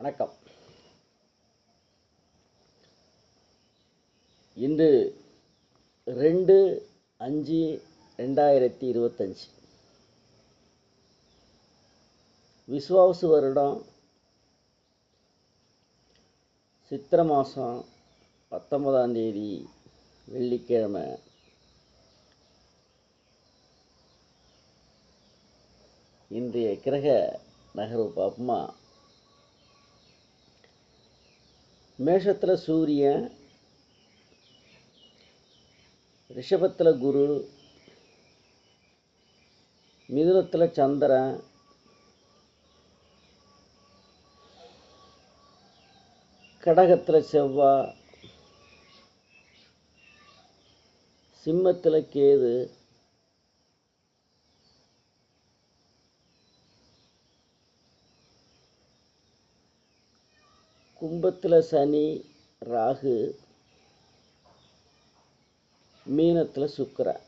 வணக்கம். இன்று 2/5/2025 விசுவாவசு வருடம் சித்திரை மாதம் 19ஆம் தேதி வெள்ளிக்கிழமை. இன்றைய கிரக நகர்வு பார்ப்போமா? மேஷத்தில் சூரியன், ரிஷபத்தில் குரு, மிதுனத்தில் சந்திரன், கடகத்தில் செவ்வாய், சிம்மத்தில் கேது, கும்பத்தில் சனி ராகு, மீனத்தில் சுக்கிரன்.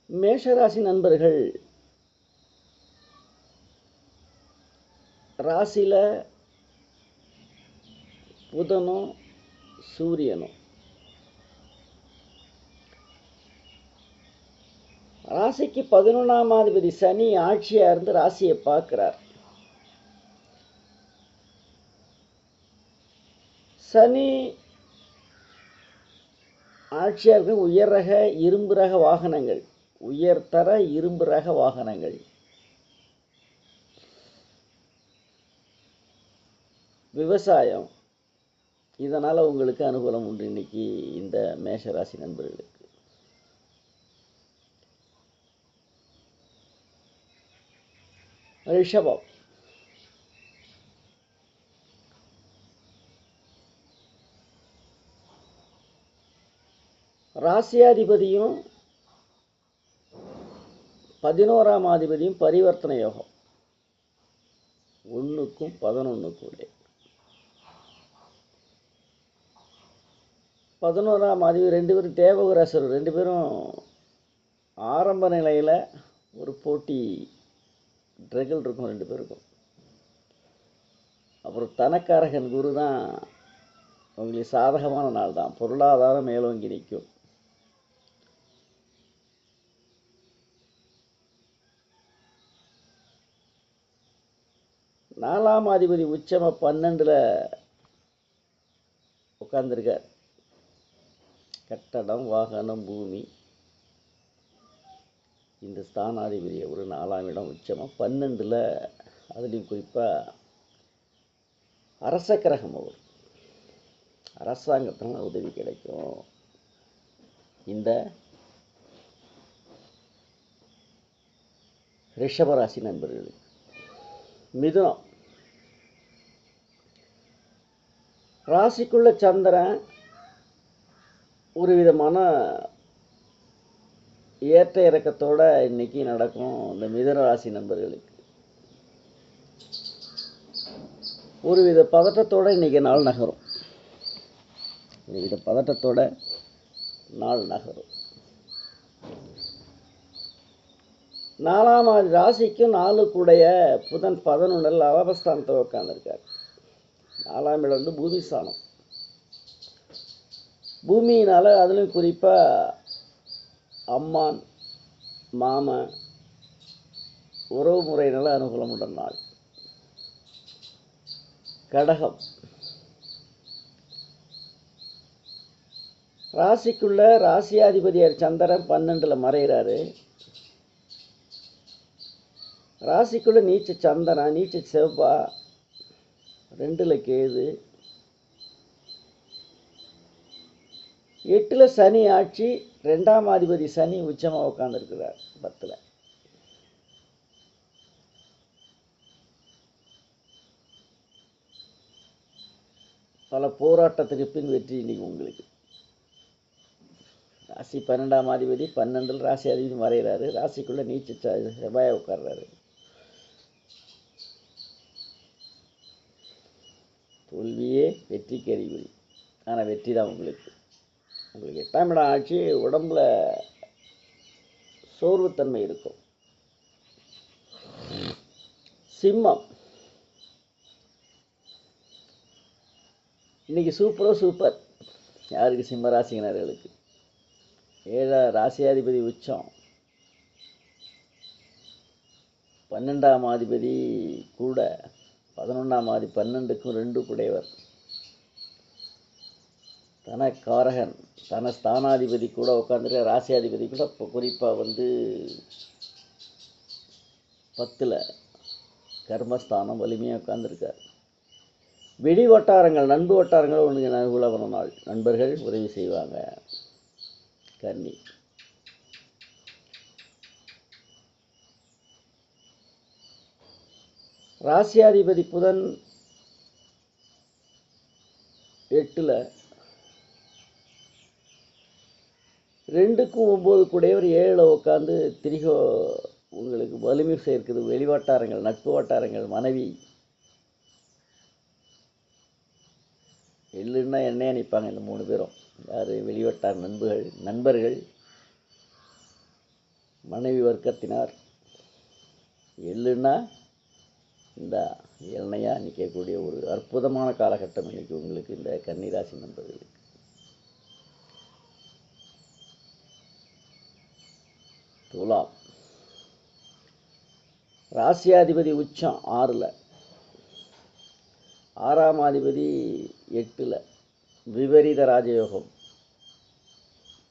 மேஷராசி நண்பர்கள், ராசியில் புதனும் சூரியனும், ராசிக்கு 11ஆம் அதிபதி சனி ஆட்சியாக இருந்து ராசியை பார்க்கிறார். சனி ஆட்சியாக இருக்க உயர் ரக இரும்பு ரக வாகனங்கள், உயர்தர இரும்பு ரக வாகனங்கள், விவசாயம், இதனால் உங்களுக்கு அனுகூலம் உண்டு. இன்னைக்கு இந்த மேஷராசி நண்பர்களுக்கு ரிஷபம், ராசியாதிபதியும் 11ஆம் அதிபதியும் பரிவர்த்தனை யோகம், 1க்கும் 11க்கும் 11ஆம் அதிபதி 2 பேரும் தேவகுராசர், 2 பேரும் ஆரம்ப நிலையில் ஒரு போட்டி ட்ரகிள் இருக்கும் 2 பேருக்கும். அப்புறம் தனக்காரகன் குரு தான் உங்களுக்கு சாதகமான நாள் தான், பொருளாதாரம் மேலோங்கி நிற்கும். நாலாம் அதிபதி உச்சம 12ல் உட்கார்ந்துருக்கார். கட்டடம், வாகனம், பூமி, இந்த ஸ்தானாதிபதி ஒரு 4ஆம் இடம் உச்சமாக 12ல். அதுலேயும் குறிப்பாக அரச கிரகம், அவர் அரசாங்கத்தினால் உதவி கிடைக்கும். இந்த ரிஷபராசி நண்பர்களுக்கு. மிதுனம், ராசிக்குள்ள சந்திரன் ஒரு விதமான ஏற்ற இறக்கத்தோட இன்னைக்கு நடக்கும். இந்த மிதுன ராசி நண்பர்களுக்கு ஒருவித பதட்டத்தோட இன்னைக்கு நாள் நகரும். ஒருவித பதட்டத்தோட நாள் நகரும். 4ஆம் ராசிக்கும் 4 கூடைய புதன் 11 லாபஸ்தானத்தில் உட்கார்ந்துருக்கார். 4ஆம் இடம் வந்து பூமி ஸ்தானம். பூமியினால் அதுலேயும் குறிப்பாக அம்மான், மாமன், உறவு முறையினால் அனுகூலம் உள்ள நாள். கடகம், ராசிக்குள்ள ராசியாதிபதியார் சந்திரன் 12ல் மறைகிறாரு. ராசிக்குள்ள நீச்ச சந்திரன், நீச்ச செவ்வாய், 2ல் கேது, 8ல் சனி ஆட்சி, 2ஆம் அதிபதி சனி உச்சமாக உட்கார்ந்துருக்கிறார் 10ல். பல போராட்டத்துக்கு பின் வெற்றி இன்னைக்கு உங்களுக்கு. ராசி 12ஆம் அதிபதி 12ல் ராசி அதிபதி மறைகிறாரு. ராசிக்குள்ள நீச்ச செவ்வாயை உட்கார்றாரு. தோல்வியே வெற்றிக்கு அறிகுறி. ஆனால் வெற்றி தான் உங்களுக்கு. உங்களுக்கு 8ஆம் இடம் ஆட்சி, உடம்புல சோர்வுத்தன்மை இருக்கும். சிம்மம், இன்னைக்கு சூப்பர். யாருக்கு? சிம்ம ராசியினர்களுக்கு. ராசியாதிபதி உச்சம், 12ஆம் அதிபதி கூட 11ஆம் ஆதி 12க்கும் 2 குடையவர், தனக்காரகன் தன ஸ்தானாதிபதி கூட உட்காந்துருக்க. ராசியாதிபதி கூட இப்போ குறிப்பாக 10ல் கர்மஸ்தானம் வலிமையாக உட்காந்துருக்கார். வெளி வட்டாரங்கள், நண்பு வட்டாரங்கள் ஒன்று அனுகூலமான நாள். நண்பர்கள் உதவி செய்வாங்க. கன்னி, ராசியாதிபதி புதன் 8ல் 2க்கும் 9 கூடையவர் 7ல் உட்காந்து திரிகோ உங்களுக்கு வலிமை சேர்க்குது. வெளிவட்டாரங்கள், நட்பு வட்டாரங்கள், மனைவி எள்ளுன்னா எண்ணெயை நிற்பாங்க இந்த 3 பேரும். யார்? வெளிவட்டார நண்பர்கள், மனைவி வர்க்கத்தினார். எள்ளுன்னா இந்த எண்ணெயாக நிற்கக்கூடிய ஒரு அற்புதமான காலகட்டம் இன்னைக்கு உங்களுக்கு இந்த கன்னிராசி நண்பர்களுக்கு. துலாம், ராசியாதிபதி உச்சம் 6ல், 6ஆம் அதிபதி 8ல், விபரீத ராஜயோகம்.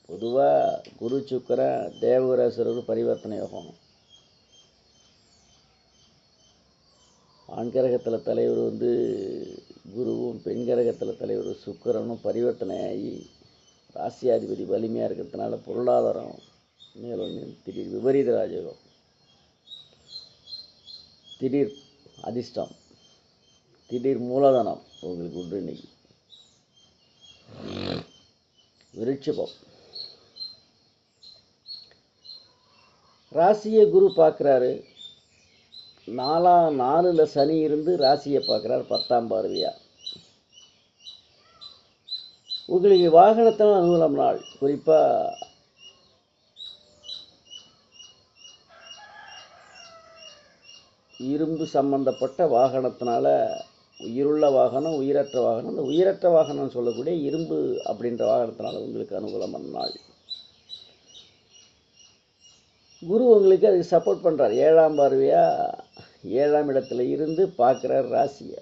பொதுவாக குரு சுக்கிரன் தேவகுரேஸ்வரர் பரிவர்த்தனை யோகம். ஆண் கிரகத்தில் தலைவர் குருவும், பெண் கிரகத்தில் தலைவர் சுக்கிரனும் பரிவர்த்தனை ஆகி ராசியாதிபதி வலிமையாக இருக்கிறதுனால பொருளாதாரம் மேலும் திடீர் விபரீத ராஜயோகம், திடீர் அதிர்ஷ்டம், திடீர் மூலதனம் உங்களுக்கு உண்டு இன்னைக்கு. விருட்சிகம், ராசியை குரு பார்க்குறாரு. 4ல் சனி இருந்து ராசியை பார்க்குறார் 10ஆம் பார்வையா. உங்களுக்கு வாகனத்தில் அனுகூலம் நாள். குறிப்பாக இரும்பு சம்பந்தப்பட்ட வாகனத்தினால, உயிருள்ள வாகனம், உயிரற்ற வாகனம். இந்த உயிரற்ற வாகனம் சொல்லக்கூடிய இரும்பு அப்படின்ற வாகனத்தினால உங்களுக்கு அனுகூலமான நாள். குரு உங்களுக்கு அதுக்கு சப்போர்ட் பண்ணுறார். 7ஆம் பார்வையாக 7ஆம் இடத்துல இருந்து பார்க்குறார் ராசியை.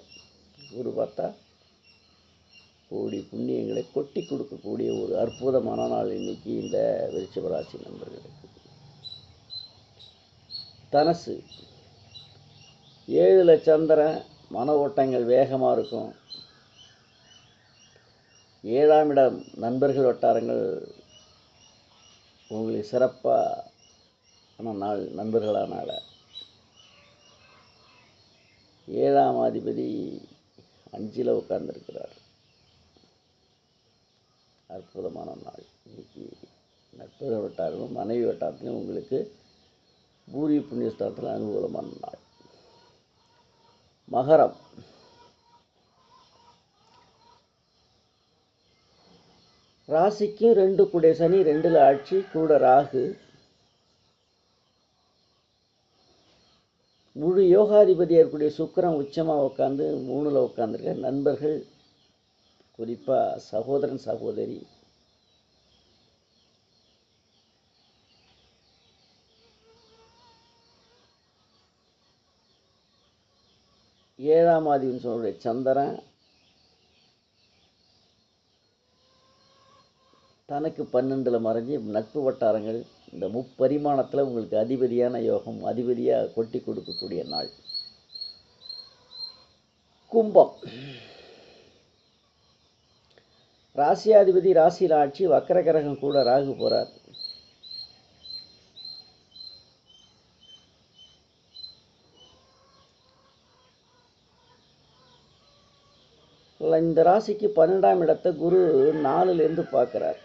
குரு பார்த்தா கோடி புண்ணியங்களை கொட்டி கொடுக்கக்கூடிய ஒரு அற்புதமான நாள் இன்னைக்கு இந்த விருச்சிக ராசி நண்பர்களுக்கு. தனுசு, 7ல் சந்திரன், மன ஓட்டங்கள் வேகமாக இருக்கும். 7ஆம் இடம் நண்பர்கள் வட்டாரங்கள் உங்களுக்கு சிறப்பான நாள். நண்பர்களானால 7ஆம் அதிபதி 5ல் உட்கார்ந்துருக்கிறார். அற்புதமான நாள் இன்னைக்கு. நட்புகள் வட்டாரங்களும் மனைவி வட்டாரத்திலும் உங்களுக்கு பூர்வீக புண்ணியஸ்தானத்தில் அனுகூலமான நாள். மகரம், ராசிக்கு 2 கூடிய சனி, 2ல் ஆட்சி, கூட ராகு. முழு யோகாதிபதியாக இருக்கக்கூடிய சுக்கிரன் உச்சமாக உட்காந்து 3ல் உட்காந்துருக்க. நண்பர்கள், குறிப்பாக சகோதரன் சகோதரி, ஏழாம் ஆதின்னு சொல்லக்கூடிய சந்திரன் தனக்கு 12ல் மறைஞ்சி நட்பு வட்டாரங்கள் இந்த முப்பரிமாணத்தில் உங்களுக்கு அதிபதியான யோகம், அதிபதியாக கொட்டி கொடுக்கக்கூடிய நாள். கும்பம், ராசியாதிபதி ராசியில் ஆட்சி, வக்கர கிரகம் கூட ராகு போகிறார். இந்த ராசிக்கு 12ஆம் இடத்தை குரு 4லிருந்து பார்க்குறார்.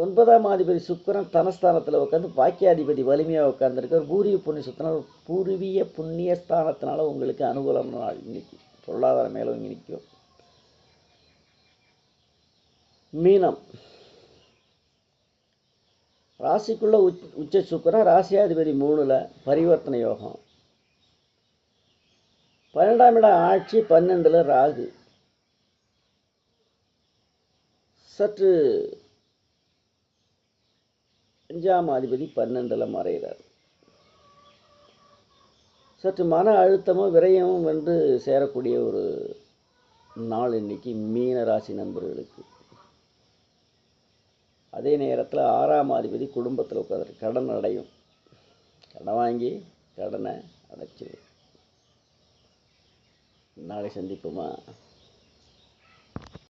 ஒன்பதாம் அதிபதி சுக்கிரன் தனஸ்தானத்தில் உட்காந்து பாக்கியாதிபதி வலிமையாக உட்காந்துருக்கார். பூர்வீக புண்ணிய ஸ்தானத்தினால உங்களுக்கு அனுகூலம் நாள் இன்னைக்கு. பொருளாதாரம் மேலோங்கி நிற்கும். மீனம் ராசிக்குள்ள உச்ச சுக்கிரன், ராசியாதிபதி 3ல் பரிவர்த்தனை யோகம். 12ஆம் இடம் ஆட்சி, 12ல் ராகு. சற்று 5ஆம் அதிபதி 12ல் மறைகிறார். சற்று மன அழுத்தமும் விரயமும் வந்து சேரக்கூடிய ஒரு நாள் இன்னைக்கு மீன ராசி நண்பர்களுக்கு. அதே நேரத்தில் 6ஆம் அதிபதி குடும்பத்தில் உட்காந்து கடன் அடையும். கடன் வாங்கி கடனை அடைச்சிடும். நாளை சந்திப்போமா?